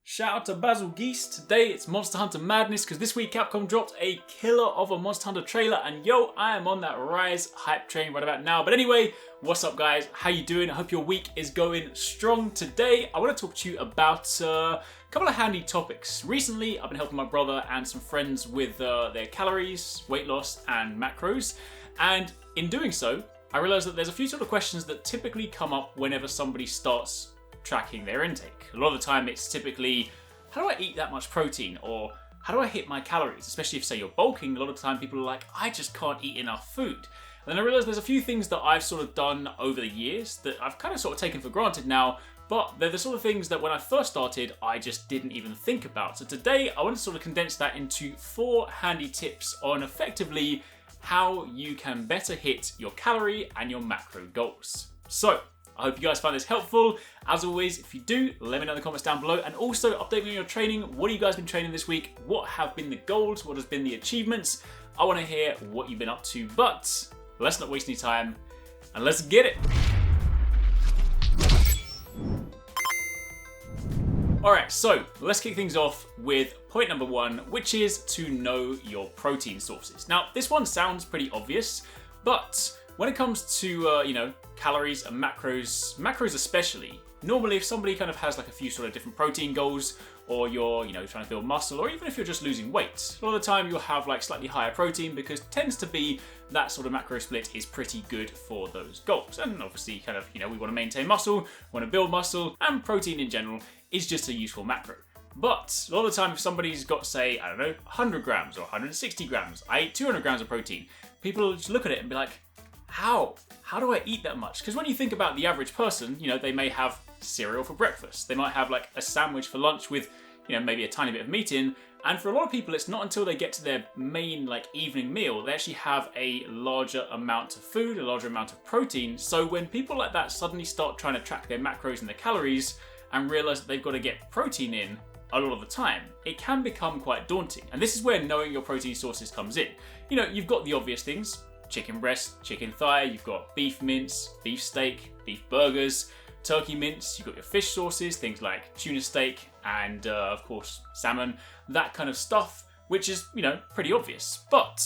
Shout out to Basil Geese. Today it's Monster Hunter Madness because this week Capcom dropped a killer of a Monster Hunter trailer and yo, I am on that Rise hype train right about now. But anyway, what's up guys? How you doing? I hope your week is going strong. Today I want to talk to you about a couple of handy topics. Recently I've been helping my brother and some friends with their calories, weight loss and macros, and in doing so I realised that there's a few sort of questions that typically come up whenever somebody starts tracking their intake. A lot of the time it's typically, how do I eat that much protein? Or how do I hit my calories? Especially if say you're bulking, a lot of the time people are like, I just can't eat enough food. And then I realised there's a few things that I've sort of done over the years that I've kind of sort of taken for granted now, but they're the sort of things that when I first started, I just didn't even think about. So today I want to sort of condense that into 4 handy tips on effectively how you can better hit your calorie and your macro goals. So, I hope you guys find this helpful. As always, if you do, let me know in the comments down below. And also, update me on your training. What have you guys been training this week? What have been the goals? What has been the achievements? I want to hear what you've been up to. But let's not waste any time and let's get it. Alright, so let's kick things off with point number 1, which is to know your protein sources. Now, this one sounds pretty obvious, but when it comes to, calories and macros especially, normally if somebody kind of has like a few sort of different protein goals, or you're, trying to build muscle, or even if you're just losing weight, a lot of the time you'll have like slightly higher protein because it tends to be that sort of macro split is pretty good for those goals. And obviously kind of, we want to maintain muscle, we want to build muscle, and protein in general is just a useful macro. But a lot of the time if somebody's got, say, 100 grams or 160 grams, I ate 200 grams of protein, people just look at it and be like, How do I eat that much? Because when you think about the average person, they may have cereal for breakfast. They might have like a sandwich for lunch with, maybe a tiny bit of meat in. And for a lot of people, it's not until they get to their main like evening meal, they actually have a larger amount of food, a larger amount of protein. So when people like that suddenly start trying to track their macros and their calories and realize that they've got to get protein in a lot of the time, it can become quite daunting. And this is where knowing your protein sources comes in. You've got the obvious things. Chicken breast, chicken thigh, you've got beef mince, beef steak, beef burgers, turkey mince, you've got your fish sources, things like tuna steak and of course salmon, that kind of stuff, which is, pretty obvious. But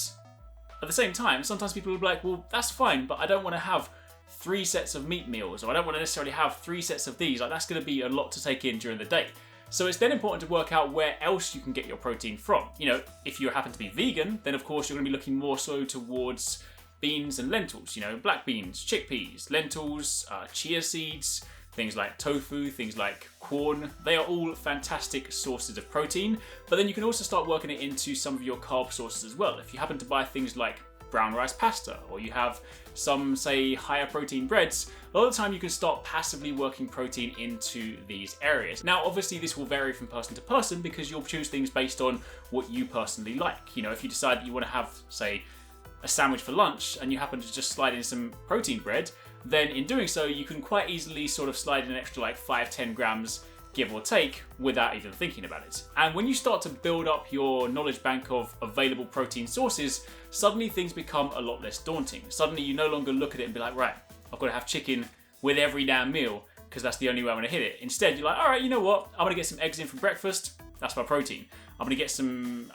at the same time, sometimes people will be like, well, that's fine, but I don't want to have 3 sets of meat meals, or I don't want to necessarily have 3 sets of these, like that's going to be a lot to take in during the day. So it's then important to work out where else you can get your protein from. If you happen to be vegan, then of course you're going to be looking more so towards beans and lentils, black beans, chickpeas, lentils, chia seeds, things like tofu, things like corn. They are all fantastic sources of protein, but then you can also start working it into some of your carb sources as well. If you happen to buy things like brown rice pasta, or you have some, say, higher protein breads, a lot of the time you can start passively working protein into these areas. Now, obviously this will vary from person to person because you'll choose things based on what you personally like. If you decide that you want to have, say, a sandwich for lunch and you happen to just slide in some protein bread, then in doing so you can quite easily sort of slide in an extra like 5-10 grams give or take without even thinking about it. And when you start to build up your knowledge bank of available protein sources, suddenly things become a lot less daunting. Suddenly you no longer look at it and be like, right, I've got to have chicken with every damn meal because that's the only way I'm going to hit it. Instead, you're like, all right, you know what? I'm going to get some eggs in for breakfast. That's my protein. I'm going to get some,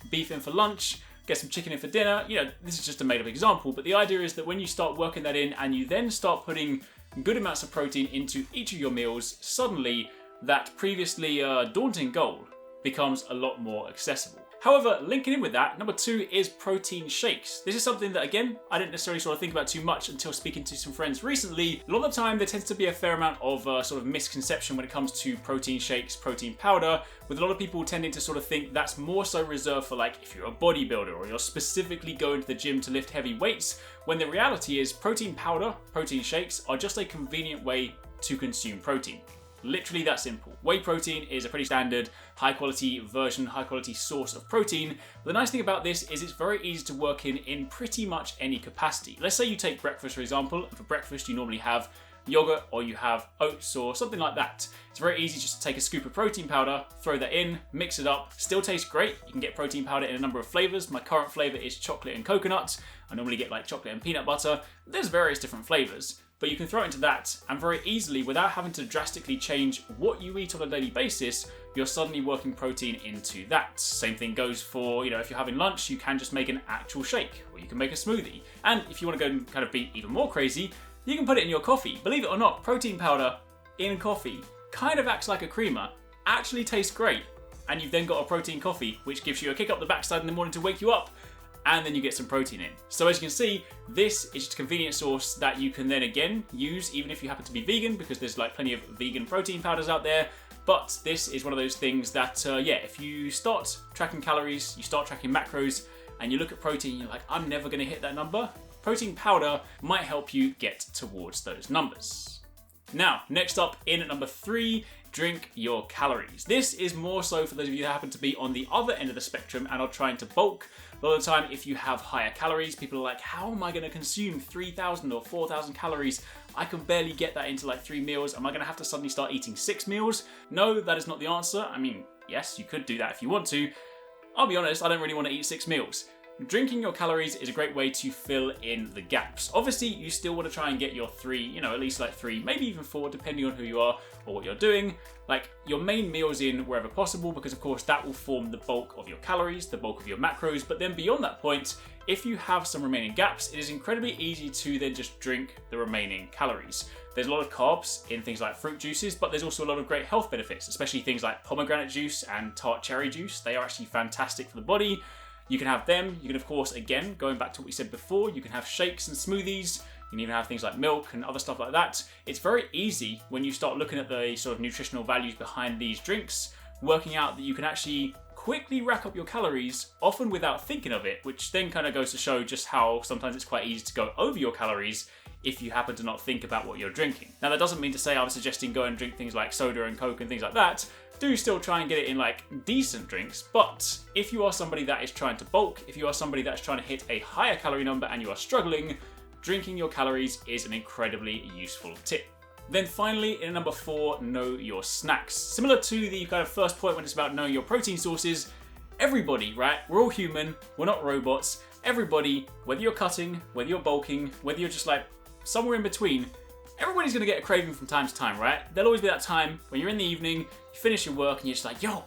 beef in for lunch, get some chicken in for dinner. This is just a made up example, but the idea is that when you start working that in and you then start putting good amounts of protein into each of your meals, suddenly that previously daunting goal becomes a lot more accessible. However, linking in with that, number 2 is protein shakes. This is something that, again, I didn't necessarily sort of think about too much until speaking to some friends recently. A lot of the time, there tends to be a fair amount of sort of misconception when it comes to protein shakes, protein powder, with a lot of people tending to sort of think that's more so reserved for like if you're a bodybuilder or you're specifically going to the gym to lift heavy weights, when the reality is protein powder, protein shakes are just a convenient way to consume protein. Literally that simple. Whey protein is a pretty standard, high quality version, high quality source of protein. But the nice thing about this is it's very easy to work in pretty much any capacity. Let's say you take breakfast, for example, and for breakfast you normally have yogurt or you have oats or something like that. It's very easy just to take a scoop of protein powder, throw that in, mix it up, still tastes great. You can get protein powder in a number of flavors. My current flavor is chocolate and coconut. I normally get like chocolate and peanut butter. There's various different flavors. but you can throw it into that, and very easily, without having to drastically change what you eat on a daily basis, you're suddenly working protein into that. Same thing goes for, if you're having lunch, you can just make an actual shake, or you can make a smoothie. And if you want to go and kind of be even more crazy, you can put it in your coffee. Believe it or not, protein powder in coffee kind of acts like a creamer, actually tastes great, and you've then got a protein coffee, which gives you a kick up the backside in the morning to wake you up, and then you get some protein in. So as you can see, this is just a convenient source that you can then again use even if you happen to be vegan, because there's like plenty of vegan protein powders out there. But this is one of those things that, if you start tracking calories, you start tracking macros, and you look at protein, you're like, I'm never gonna hit that number. Protein powder might help you get towards those numbers. Now, next up in at number 3, drink your calories. This is more so for those of you that happen to be on the other end of the spectrum and are trying to bulk. A lot of the time, if you have higher calories, people are like, how am I going to consume 3,000 or 4,000 calories? I can barely get that into like 3 meals. Am I going to have to suddenly start eating 6 meals? No, that is not the answer. I mean, yes, you could do that if you want to. I'll be honest, I don't really want to eat 6 meals. Drinking your calories is a great way to fill in the gaps. Obviously, you still want to try and get your 3, at least like 3, maybe even 4, depending on who you are or what you're doing. Like your main meals in wherever possible, because of course that will form the bulk of your calories, the bulk of your macros. But then beyond that point, if you have some remaining gaps, it is incredibly easy to then just drink the remaining calories. There's a lot of carbs in things like fruit juices, but there's also a lot of great health benefits, especially things like pomegranate juice and tart cherry juice. They are actually fantastic for the body. You can have them. You can, of course, again, going back to what we said before, you can have shakes and smoothies. You can even have things like milk and other stuff like that. It's very easy when you start looking at the sort of nutritional values behind these drinks, working out that you can actually quickly rack up your calories, often without thinking of it, which then kind of goes to show just how sometimes it's quite easy to go over your calories if you happen to not think about what you're drinking. Now, that doesn't mean to say I was suggesting go and drink things like soda and Coke and things like that. Do still try and get it in like decent drinks, but if you are somebody that is trying to bulk, if you are somebody that's trying to hit a higher calorie number and you are struggling, drinking your calories is an incredibly useful tip. Then finally, in number 4, know your snacks. Similar to the kind of first point when it's about knowing your protein sources, everybody, right? We're all human, we're not robots. Everybody, whether you're cutting, whether you're bulking, whether you're just like somewhere in between, everybody's gonna get a craving from time to time, right? There'll always be that time when you're in the evening, you finish your work and you're just like, yo,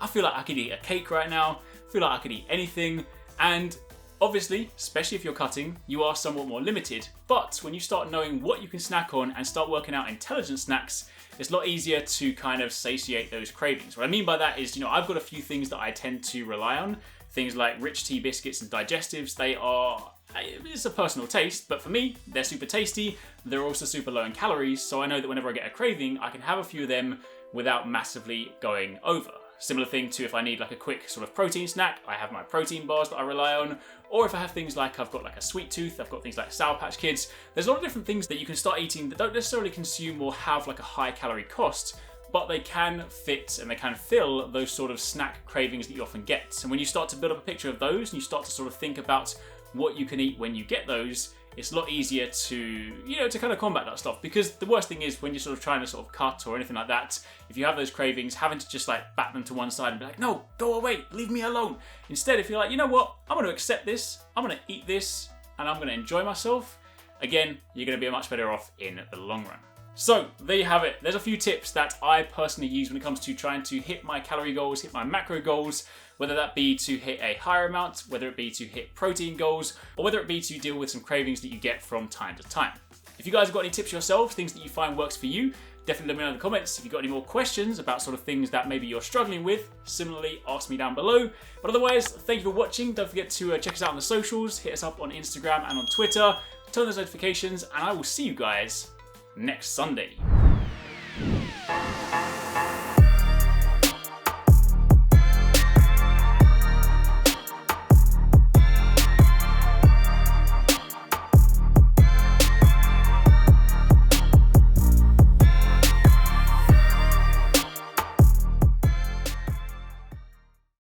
I feel like I could eat a cake right now. I feel like I could eat anything. And obviously, especially if you're cutting, you are somewhat more limited. But when you start knowing what you can snack on and start working out intelligent snacks, it's a lot easier to kind of satiate those cravings. What I mean by that is, I've got a few things that I tend to rely on. Things like rich tea biscuits and digestives. It's a personal taste, but for me, they're super tasty. They're also super low in calories, so I know that whenever I get a craving, I can have a few of them without massively going over. Similar thing to if I need like a quick sort of protein snack, I have my protein bars that I rely on. Or if I have things like I've got like a sweet tooth, I've got things like Sour Patch Kids. There's a lot of different things that you can start eating that don't necessarily consume or have like a high calorie cost, but they can fit and they can fill those sort of snack cravings that you often get. And when you start to build up a picture of those and you start to sort of think about what you can eat when you get those, it's a lot easier to, to kind of combat that stuff. Because the worst thing is when you're sort of trying to sort of cut or anything like that, if you have those cravings, having to just like back them to one side and be like, no, go away, leave me alone. Instead, if you're like, you know what, I'm going to accept this, I'm going to eat this, and I'm going to enjoy myself, again, you're going to be much better off in the long run. So there you have it. There's a few tips that I personally use when it comes to trying to hit my calorie goals, hit my macro goals, whether that be to hit a higher amount, whether it be to hit protein goals, or whether it be to deal with some cravings that you get from time to time. If you guys have got any tips yourselves, things that you find works for you, definitely let me know in the comments. If you've got any more questions about sort of things that maybe you're struggling with, similarly ask me down below. But otherwise, thank you for watching. Don't forget to check us out on the socials, hit us up on Instagram and on Twitter, turn on those notifications, and I will see you guys next Sunday.